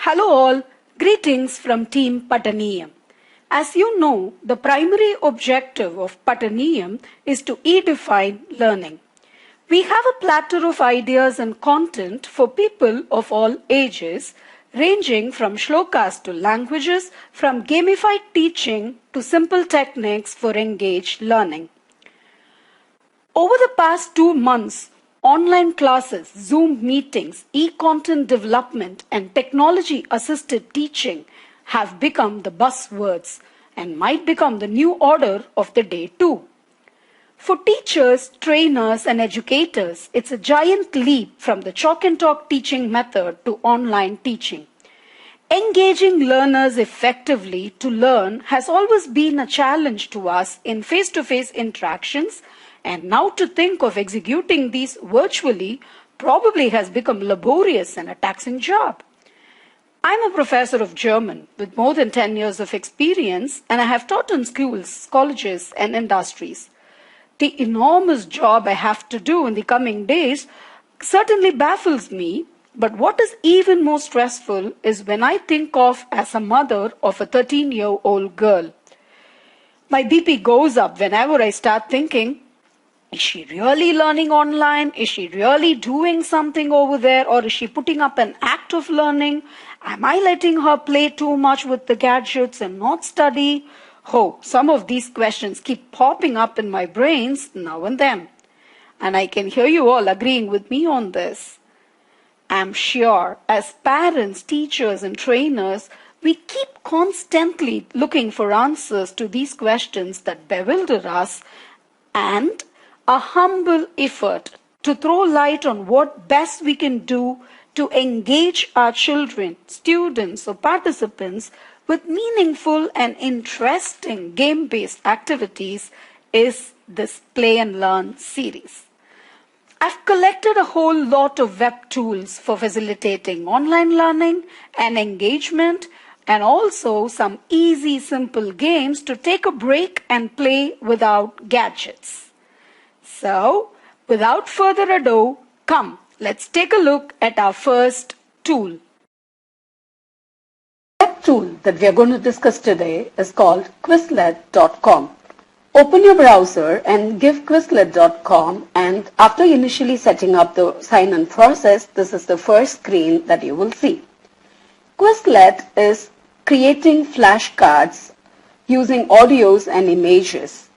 Hello all, greetings from Team Pataniyam. As you know, the primary objective of Pataniyam is to edify learning. We have a platter of ideas and content for people of all ages, ranging from shlokas to languages, from gamified teaching to simple techniques for engaged learning. Over the past 2 months, online classes, Zoom meetings, e-content development, and technology-assisted teaching have become the buzzwords and might become the new order of the day too. For teachers, trainers, and educators, it's a giant leap from the chalk and talk teaching method to online teaching. Engaging learners effectively to learn has always been a challenge to us in face-to-face interactions, and now to think of executing these virtually probably has become laborious and a taxing job. I'm a professor of German with more than 10 years of experience, and I have taught in schools, colleges, and industries. The enormous job I have to do in the coming days certainly baffles me, but what is even more stressful is when I think of as a mother of a 13-year-old girl. My BP goes up whenever I start thinking, is she really learning online? Is she really doing something over there? Or is she putting up an act of learning? Am I letting her play too much with the gadgets and not study? Oh, some of these questions keep popping up in my brains now and then. And I can hear you all agreeing with me on this. I'm sure as parents, teachers, and trainers, we keep constantly looking for answers to these questions that bewilder us, and a humble effort to throw light on what best we can do to engage our children, students, or participants with meaningful and interesting game-based activities is this Play and Learn series. I've collected a whole lot of web tools for facilitating online learning and engagement, and also some easy, simple games to take a break and play without gadgets. So, without further ado, come, let's take a look at our first tool. The web tool that we are going to discuss today is called Quizlet.com. Open your browser and give Quizlet.com, and after initially setting up the sign-in process, this is the first screen that you will see. Quizlet is creating flashcards using audios and images.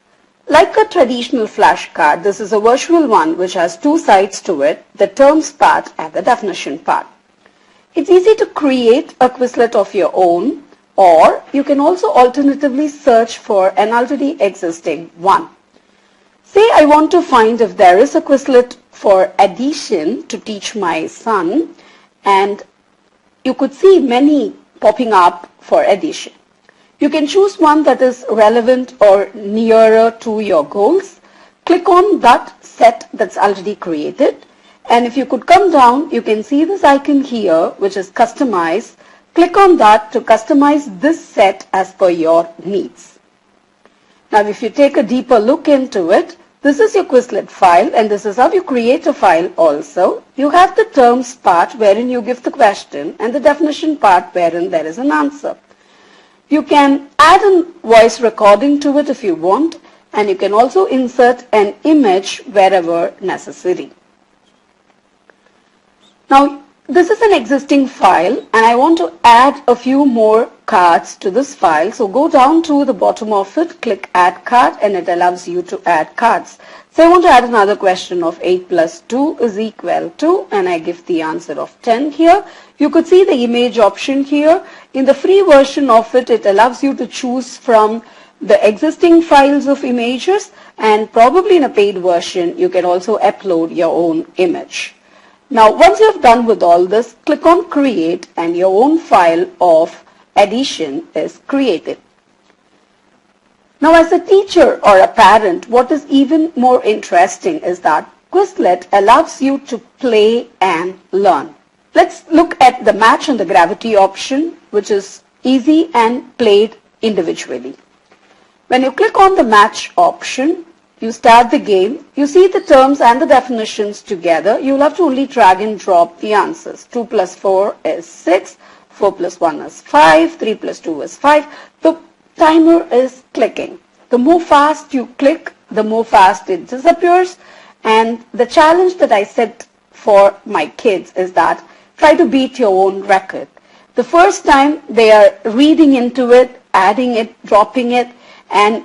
Like a traditional flashcard, this is a virtual one which has two sides to it, the terms part and the definition part. It's easy to create a Quizlet of your own, or you can also alternatively search for an already existing one. Say I want to find if there is a Quizlet for addition to teach my son, and you could see many popping up for addition. You can choose one that is relevant or nearer to your goals. Click on that set that's already created. And if you could come down, you can see this icon here, which is customize. Click on that to customize this set as per your needs. Now, if you take a deeper look into it, this is your Quizlet file, and this is how you create a file also. You have the terms part wherein you give the question, and the definition part wherein there is an answer. You can add a voice recording to it if you want, and you can also insert an image wherever necessary. Now, this is an existing file, and I want to add a few more cards to this file. So go down to the bottom of it, click Add Card, and it allows you to add cards. So I want to add another question of 8 plus 2 is equal to, and I give the answer of 10 here. You could see the image option here. In the free version of it, it allows you to choose from the existing files of images, and probably in a paid version, you can also upload your own image. Now, once you have done with all this, click on Create, and your own file of addition is created. Now, as a teacher or a parent, what is even more interesting is that Quizlet allows you to play and learn. Let's look at the match and the gravity option, which is easy and played individually. When you click on the match option, you start the game, you see the terms and the definitions together. You'll have to only drag and drop the answers. 2 plus 4 is 6, 4 plus 1 is 5, 3 plus 2 is 5. The timer is clicking. The more fast you click, the more fast it disappears. And the challenge that I set for my kids is that try to beat your own record. The first time they are reading into it, adding it, dropping it, and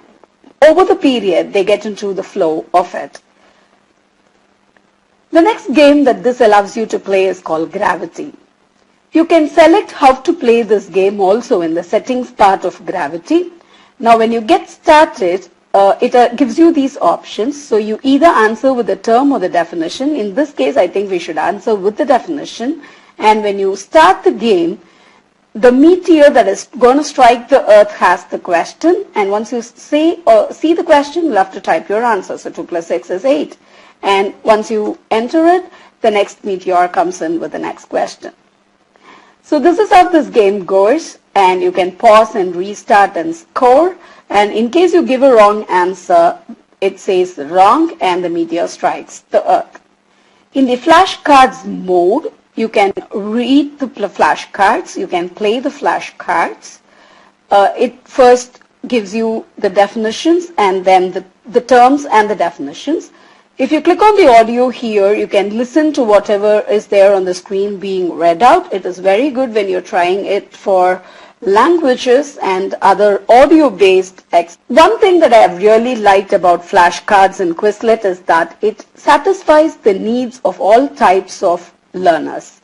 over the period they get into the flow of it. The next game that this allows you to play is called Gravity. You can select how to play this game also in the settings part of Gravity. Now when you get started, it gives you these options. So you either answer with the term or the definition. In this case, I think we should answer with the definition. And when you start the game, the meteor that is going to strike the earth has the question. And once you see the question, you'll have to type your answer. So 2 plus 6 is 8. And once you enter it, the next meteor comes in with the next question. So this is how this game goes, and you can pause and restart and score. And in case you give a wrong answer, it says wrong and the meteor strikes the earth. In the flashcards mode, you can read the flashcards, you can play the flashcards. It first gives you the definitions and then the terms and the definitions. If you click on the audio here, you can listen to whatever is there on the screen being read out. It is very good when you're trying it for languages and other audio-based texts. One thing that I have really liked about flashcards and Quizlet is that it satisfies the needs of all types of learners.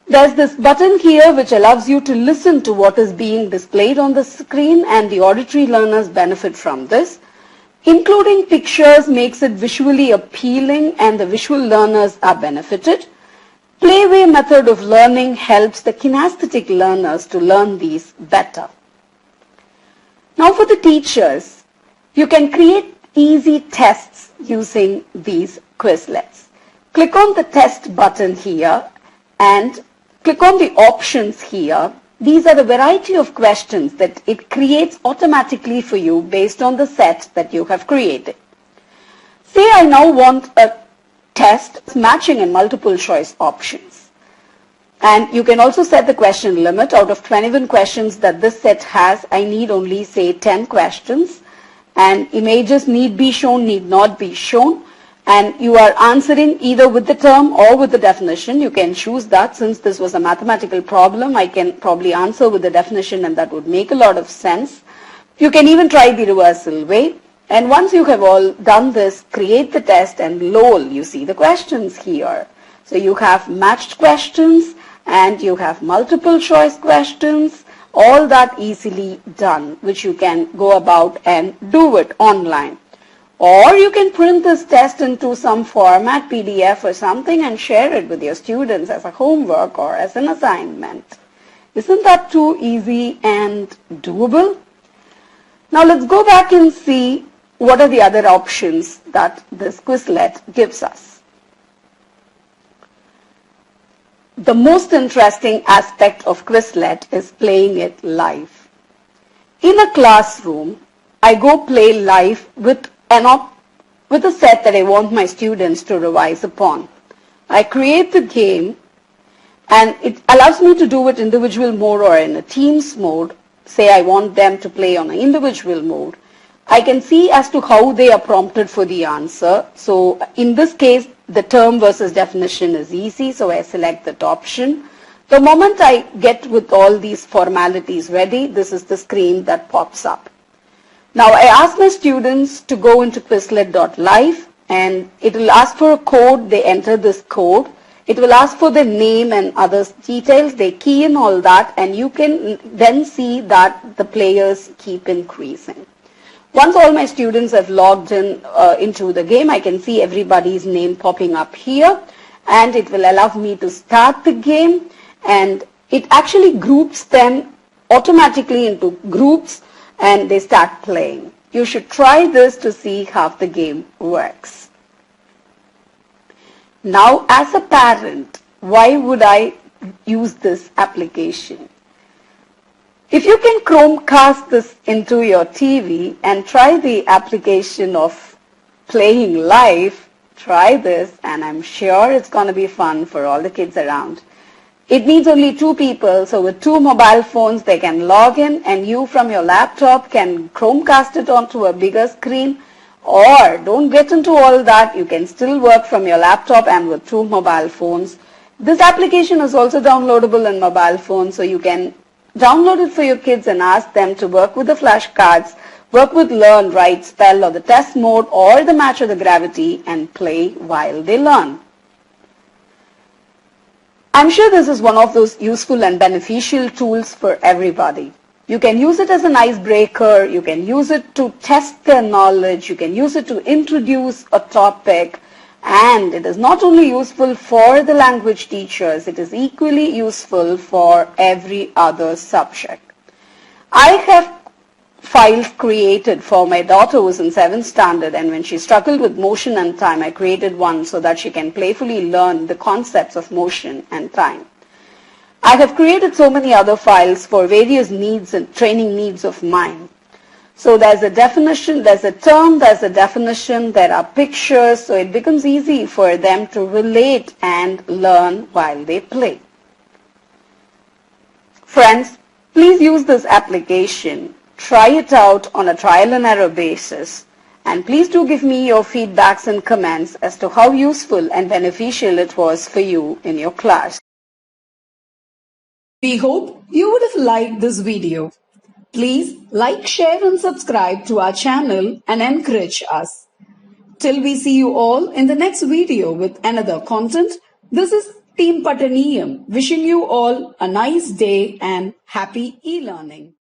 There's this button here which allows you to listen to what is being displayed on the screen, and the auditory learners benefit from this. Including pictures makes it visually appealing and the visual learners are benefited. Playway method of learning helps the kinesthetic learners to learn these better. Now for the teachers, you can create easy tests using these Quizlets. Click on the test button here and click on the options here. These are the variety of questions that it creates automatically for you based on the set that you have created. Say I now want a test matching and multiple choice options. And you can also set the question limit. Out of 21 questions that this set has, I need only say 10 questions. And images need be shown, need not be shown. And you are answering either with the term or with the definition. You can choose that. Since this was a mathematical problem, I can probably answer with the definition and that would make a lot of sense. You can even try the reversal way. And once you have all done this, create the test and lol, you see the questions here. So you have matched questions and you have multiple choice questions, all that easily done, which you can go about and do it online. Or you can print this test into some format, PDF or something, and share it with your students as a homework or as an assignment. Isn't that too easy and doable? Now let's go back and see what are the other options that this Quizlet gives us. The most interesting aspect of Quizlet is playing it live. In a classroom, I go play live with a set that I want my students to revise upon. I create the game and it allows me to do it individual mode or in a teams mode. Say I want them to play on an individual mode. I can see as to how they are prompted for the answer. So in this case, the term versus definition is easy, so I select that option. The moment I get with all these formalities ready, this is the screen that pops up. Now I ask my students to go into Quizlet.live and it will ask for a code. They enter this code. It will ask for their name and other details. They key in all that and you can then see that the players keep increasing. Once all my students have logged in into the game, I can see everybody's name popping up here and it will allow me to start the game, and it actually groups them automatically into groups and they start playing. You should try this to see how the game works. Now, as a parent, why would I use this application? If you can Chromecast this into your TV and try the application of playing live, try this and I'm sure it's going to be fun for all the kids around. It needs only two people, so with two mobile phones they can log in and you from your laptop can Chromecast it onto a bigger screen, or don't get into all that, you can still work from your laptop and with two mobile phones. This application is also downloadable in mobile phones, so you can download it for your kids and ask them to work with the flashcards, work with learn, write, spell or the test mode or the match or the gravity and play while they learn. I'm sure this is one of those useful and beneficial tools for everybody. You can use it as an icebreaker, you can use it to test their knowledge, you can use it to introduce a topic, and it is not only useful for the language teachers, it is equally useful for every other subject. I have files created for my daughter who was in 7th standard, and when she struggled with motion and time, I created one so that she can playfully learn the concepts of motion and time. I have created so many other files for various needs and training needs of mine. So there's a definition, there's a term, there's a definition, there are pictures, so it becomes easy for them to relate and learn while they play. Friends, please use this application. Try it out on a trial and error basis. And please do give me your feedbacks and comments as to how useful and beneficial it was for you in your class. We hope you would have liked this video. Please like, share and subscribe to our channel and encourage us. Till we see you all in the next video with another content, this is Team Pataniyam wishing you all a nice day and happy e-learning.